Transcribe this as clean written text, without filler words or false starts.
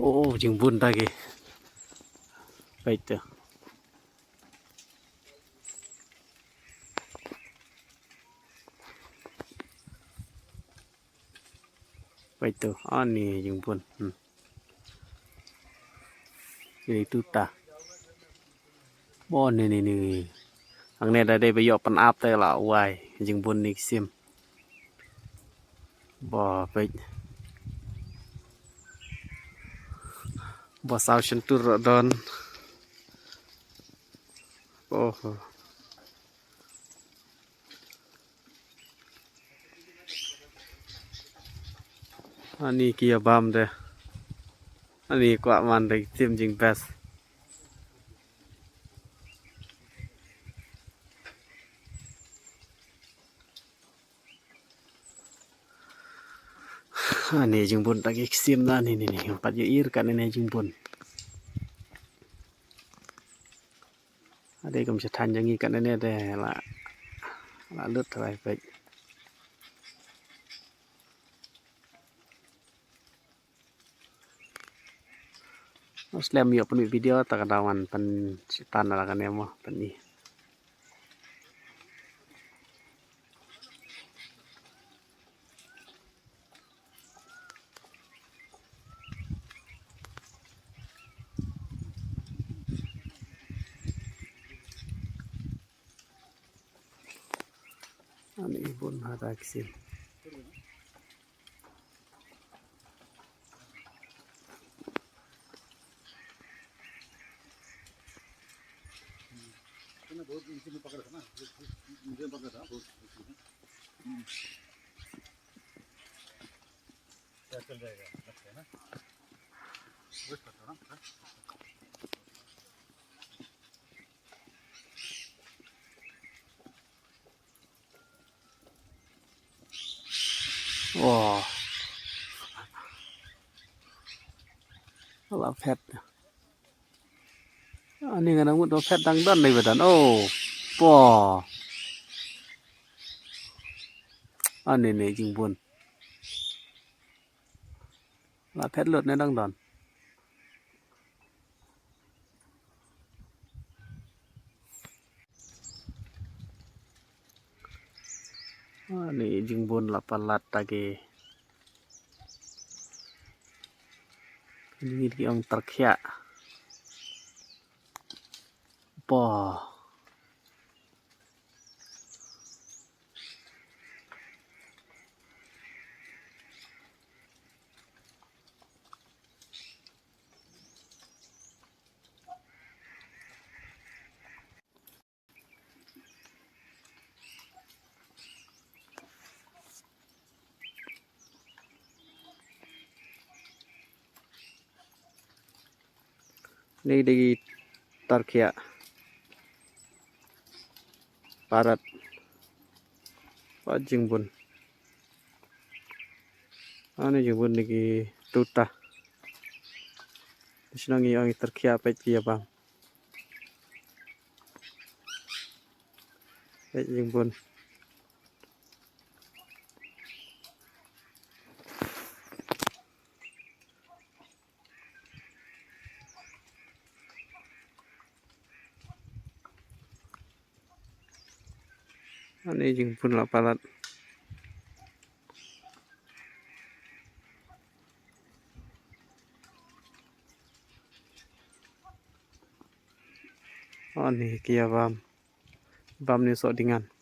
Oh jeung bun lagi baik tuh baik tuh ni jeung bun ini tutaนี่อังเนี้ยได้ไปยอปันอัพแต่ละวายจึงบนนิกซิมบ่สาวฉันตุรดอนโอ้โหอันนี้เกียร์บัมเด้ออันนี้กว่ามันได้ซิมจึงเบสอันนี้จึงบนตะกี้ซิมนะนี่ปัดir kan iniจึงบนada yang bisa tanjangi kan ini ada lah lut lah baik Muslim yuk penuh video tak ketahuan pen setan lah kan ya mah pen ni ini pun ada kesim बहुत नीचे में पकड़ा था ना मुझे पकड़ा था बहुत क्या चल जाएगा लगता है ना बहुत पकड़ा ना wah lah petอันนี้ก็นักมุดแพทย์ดังด้านในประเทศโอ้ป่ออันนี้จริงบุญลาแพทย์เลือดในดังดอนอันนี้จริงบุญละปลัดตะเกini di orang terkiakป่อนี่di Turki Barat Wajing bun ini jeng bun di tuta disenangi orang Turki apa ya bang jeng bun ini jeng bun la palat ini kia bam ni sok dengan